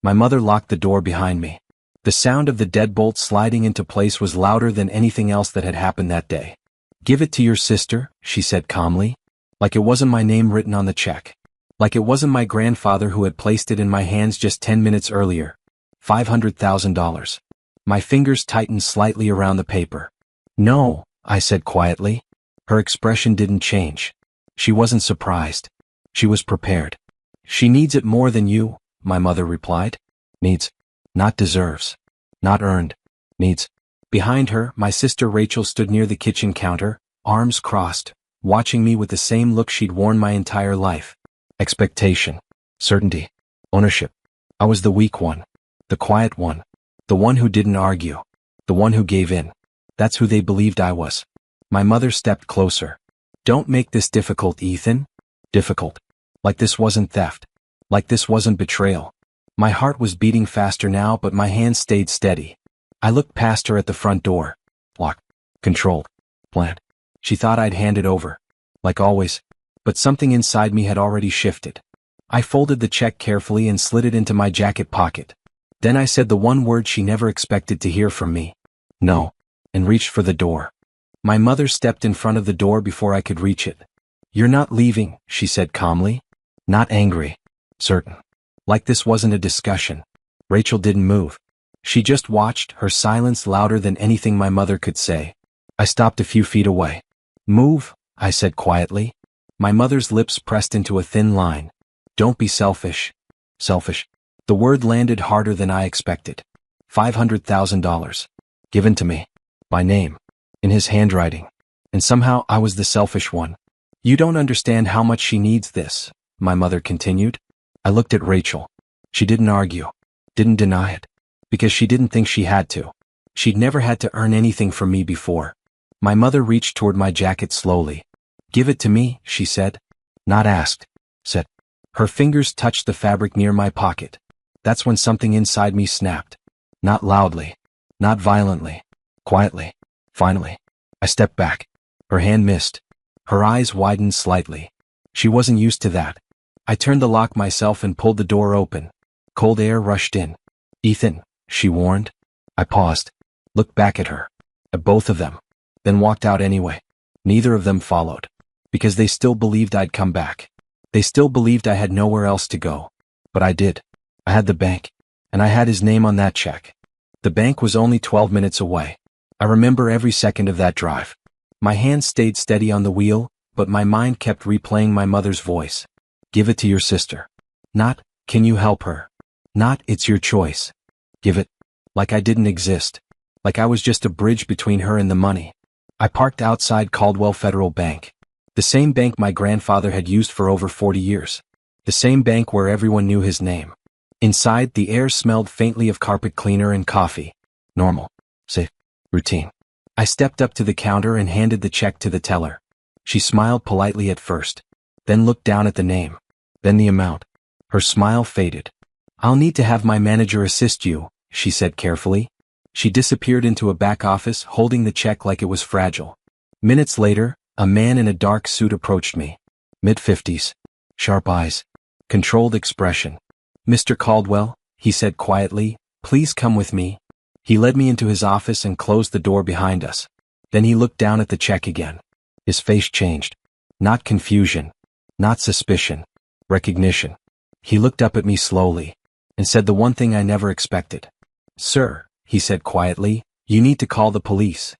My mother locked the door behind me. The sound of the deadbolt sliding into place was louder than anything else that had happened that day. "Give it to your sister," she said calmly. Like it wasn't my name written on the check. Like it wasn't my grandfather who had placed it in my hands just 10 minutes earlier. $500,000. My fingers tightened slightly around the paper. "No," I said quietly. Her expression didn't change. She wasn't surprised. She was prepared. "She needs it more than you," my mother replied. "Needs. Not deserves. Not earned. Needs." Behind her, my sister Rachel stood near the kitchen counter, arms crossed, watching me with the same look she'd worn my entire life. Expectation. Certainty. Ownership. I was the weak one. The quiet one. The one who didn't argue. The one who gave in. That's who they believed I was. My mother stepped closer. "Don't make this difficult, Ethan." Difficult. Like this wasn't theft. Like this wasn't betrayal. My heart was beating faster now, but my hands stayed steady. I looked past her at the front door. Locked. Controlled. Planned. She thought I'd hand it over. Like always. But something inside me had already shifted. I folded the check carefully and slid it into my jacket pocket. Then I said the one word she never expected to hear from me. "No," and reached for the door. My mother stepped in front of the door before I could reach it. "You're not leaving," she said calmly. Not angry. Certain. Like this wasn't a discussion. Rachel didn't move. She just watched, her silence louder than anything my mother could say. I stopped a few feet away. "Move," I said quietly. My mother's lips pressed into a thin line. "Don't be selfish." Selfish. The word landed harder than I expected. $500,000. Given to me. By name. In his handwriting. And somehow I was the selfish one. "You don't understand how much she needs this," my mother continued. I looked at Rachel. She didn't argue. Didn't deny it. Because she didn't think she had to. She'd never had to earn anything from me before. My mother reached toward my jacket slowly. "Give it to me," she said. Not asked. Said. Her fingers touched the fabric near my pocket. That's when something inside me snapped. Not loudly. Not violently. Quietly. Finally. I stepped back. Her hand missed. Her eyes widened slightly. She wasn't used to that. I turned the lock myself and pulled the door open. Cold air rushed in. "Ethan," she warned. I paused. Looked back at her. At both of them. Then walked out anyway. Neither of them followed. Because they still believed I'd come back. They still believed I had nowhere else to go. But I did. I had the bank. And I had his name on that check. The bank was only 12 minutes away. I remember every second of that drive. My hands stayed steady on the wheel, but my mind kept replaying my mother's voice. "Give it to your sister." Not, "Can you help her?" Not, "It's your choice." Give it. Like I didn't exist. Like I was just a bridge between her and the money. I parked outside Caldwell Federal Bank. The same bank my grandfather had used for over 40 years. The same bank where everyone knew his name. Inside, the air smelled faintly of carpet cleaner and coffee. Normal. Safe. Routine. I stepped up to the counter and handed the check to the teller. She smiled politely at first. Then looked down at the name. Then the amount. Her smile faded. "I'll need to have my manager assist you," she said carefully. She disappeared into a back office, holding the check like it was fragile. Minutes later, a man in a dark suit approached me. Mid-50s. Sharp eyes. Controlled expression. "Mr. Caldwell," he said quietly, "please come with me." He led me into his office and closed the door behind us. Then he looked down at the check again. His face changed. Not confusion. Not suspicion. Recognition. He looked up at me slowly and said the one thing I never expected. "Sir," he said quietly, "you need to call the police."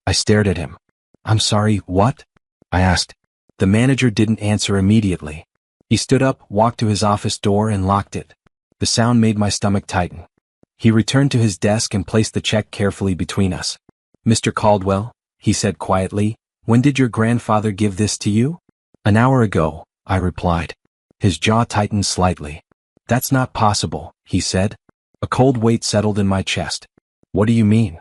I stared at him. "I'm sorry, what?" I asked. The manager didn't answer immediately. He stood up, walked to his office door and locked it. The sound made my stomach tighten. He returned to his desk and placed the check carefully between us. "Mr. Caldwell," he said quietly, "when did your grandfather give this to you?" "An hour ago," I replied. His jaw tightened slightly. "That's not possible," he said. A cold weight settled in my chest. "What do you mean?"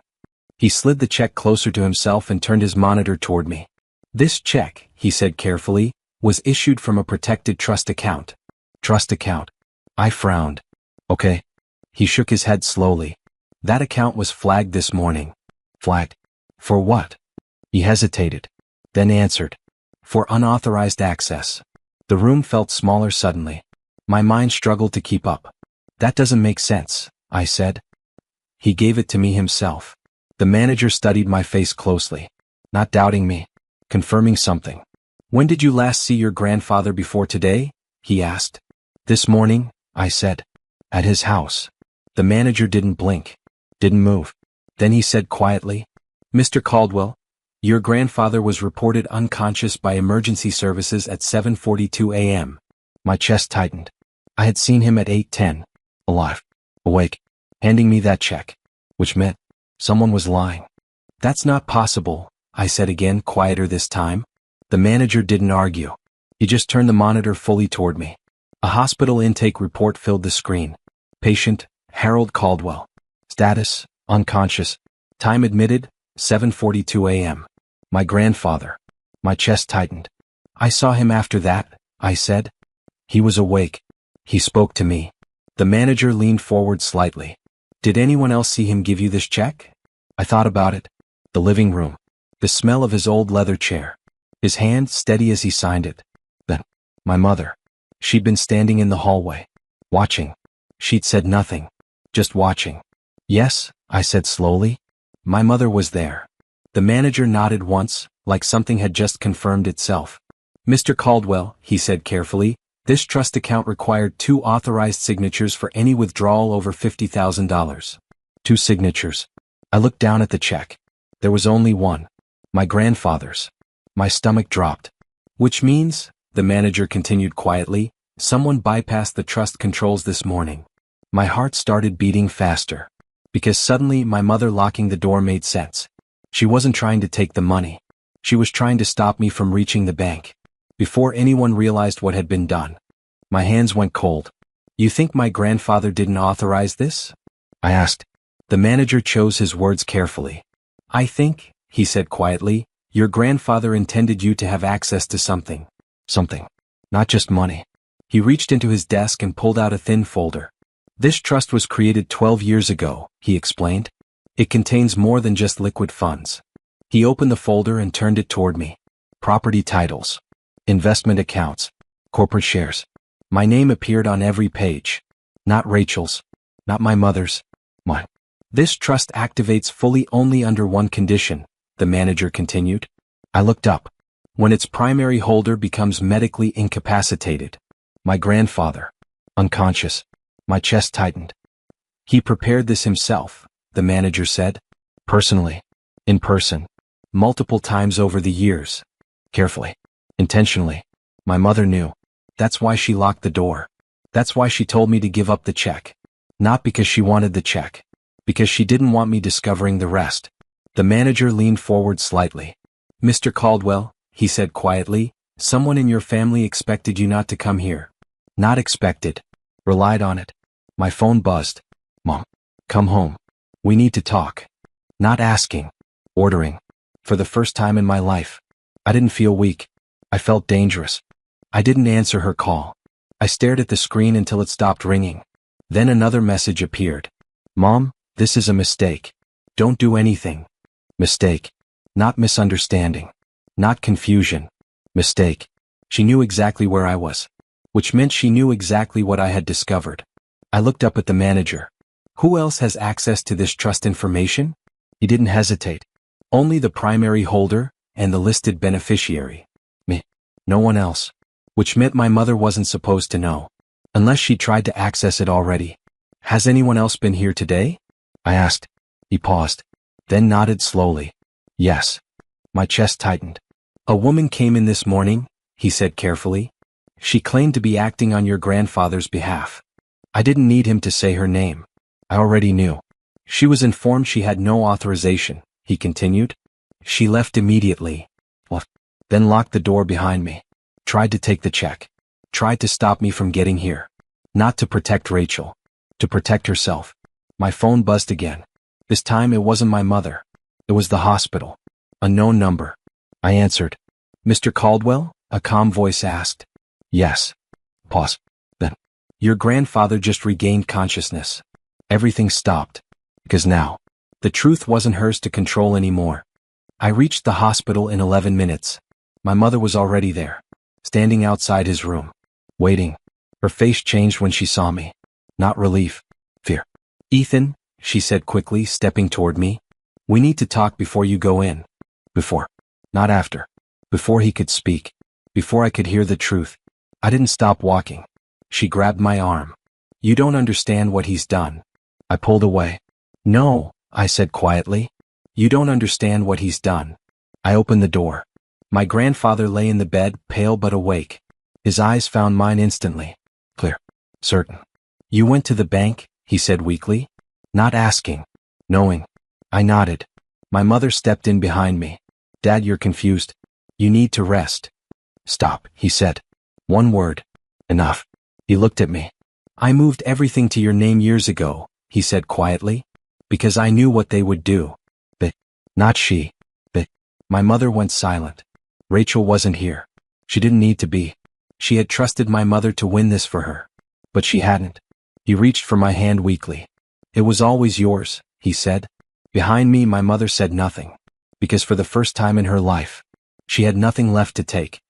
He slid the check closer to himself and turned his monitor toward me. "This check," he said carefully, "was issued from a protected trust account." Trust account. I frowned. "Okay." He shook his head slowly. "That account was flagged this morning." Flagged? For what? He hesitated. Then answered. "For unauthorized access." The room felt smaller suddenly. My mind struggled to keep up. That doesn't make sense, I said. He gave it to me himself. The manager studied my face closely, not doubting me, confirming something. When did you last see your grandfather before today? He asked. This morning, I said. At his house. The manager didn't blink, didn't move. Then he said quietly, Mr. Caldwell, your grandfather was reported unconscious by emergency services at 7:42 a.m. My chest tightened. I had seen him at 8:10, alive, awake, handing me that check, which meant someone was lying. That's not possible, I said again, quieter this time. The manager didn't argue. He just turned the monitor fully toward me. A hospital intake report filled the screen. Patient, Harold Caldwell. Status, unconscious. Time admitted, 7:42 a.m. My grandfather. My chest tightened. I saw him after that, I said. He was awake. He spoke to me. The manager leaned forward slightly. Did anyone else see him give you this check? I thought about it. The living room. The smell of his old leather chair. His hand steady as he signed it. Then, my mother. She'd been standing in the hallway. Watching. She'd said nothing. Just watching. Yes, I said slowly. My mother was there. The manager nodded once, like something had just confirmed itself. Mr. Caldwell, he said carefully, this trust account required 2 authorized signatures for any withdrawal over $50,000. 2 signatures. I looked down at the check. There was only one. My grandfather's. My stomach dropped. Which means, the manager continued quietly, someone bypassed the trust controls this morning. My heart started beating faster. Because suddenly my mother locking the door made sense. She wasn't trying to take the money. She was trying to stop me from reaching the bank. Before anyone realized what had been done. My hands went cold. You think my grandfather didn't authorize this? I asked. The manager chose his words carefully. I think, he said quietly, your grandfather intended you to have access to something. Something. Not just money. He reached into his desk and pulled out a thin folder. This trust was created 12 years ago, he explained. It contains more than just liquid funds. He opened the folder and turned it toward me. Property titles. Investment accounts. Corporate shares. My name appeared on every page. Not Rachel's. Not my mother's. Mine. This trust activates fully only under one condition, the manager continued. I looked up. When its primary holder becomes medically incapacitated. My grandfather. Unconscious. My chest tightened. He prepared this himself, the manager said. Personally. In person. Multiple times over the years. Carefully. Intentionally. My mother knew. That's why she locked the door. That's why she told me to give up the check. Not because she wanted the check. Because she didn't want me discovering the rest. The manager leaned forward slightly. Mr. Caldwell, he said quietly, someone in your family expected you not to come here. Not expected. Relied on it. My phone buzzed. Mom. Come home. We need to talk. Not asking. Ordering. For the first time in my life. I didn't feel weak. I felt dangerous. I didn't answer her call. I stared at the screen until it stopped ringing. Then another message appeared. Mom, this is a mistake. Don't do anything. Mistake. Not misunderstanding. Not confusion. Mistake. She knew exactly where I was. Which meant she knew exactly what I had discovered. I looked up at the manager. Who else has access to this trust information? He didn't hesitate. Only the primary holder and the listed beneficiary. Me. No one else. Which meant my mother wasn't supposed to know. Unless she tried to access it already. Has anyone else been here today? I asked. He paused. Then nodded slowly. Yes. My chest tightened. A woman came in this morning, he said carefully. She claimed to be acting on your grandfather's behalf. I didn't need him to say her name. I already knew. She was informed she had no authorization, he continued. She left immediately. Then locked the door behind me. Tried to take the check. Tried to stop me from getting here. Not to protect Rachel. To protect herself. My phone buzzed again. This time it wasn't my mother. It was the hospital. A known number. I answered. Mr. Caldwell? A calm voice asked. Yes. Pause. Then. Your grandfather just regained consciousness. Everything stopped. Because now, the truth wasn't hers to control anymore. I reached the hospital in 11 minutes. My mother was already there. Standing outside his room. Waiting. Her face changed when she saw me. Not relief. Fear. Ethan, she said quickly, stepping toward me. We need to talk before you go in. Before. Not after. Before he could speak. Before I could hear the truth. I didn't stop walking. She grabbed my arm. You don't understand what he's done. I pulled away. No, I said quietly. You don't understand what he's done. I opened the door. My grandfather lay in the bed, pale but awake. His eyes found mine instantly. Clear. Certain. You went to the bank, he said weakly. Not asking. Knowing. I nodded. My mother stepped in behind me. Dad, you're confused. You need to rest. Stop, he said. One word. Enough. He looked at me. I moved everything to your name years ago, he said quietly, because I knew what they would do. But, not she. But, my mother went silent. Rachel wasn't here. She didn't need to be. She had trusted my mother to win this for her. But she hadn't. He reached for my hand weakly. It was always yours, he said. Behind me, my mother said nothing, because for the first time in her life, she had nothing left to take.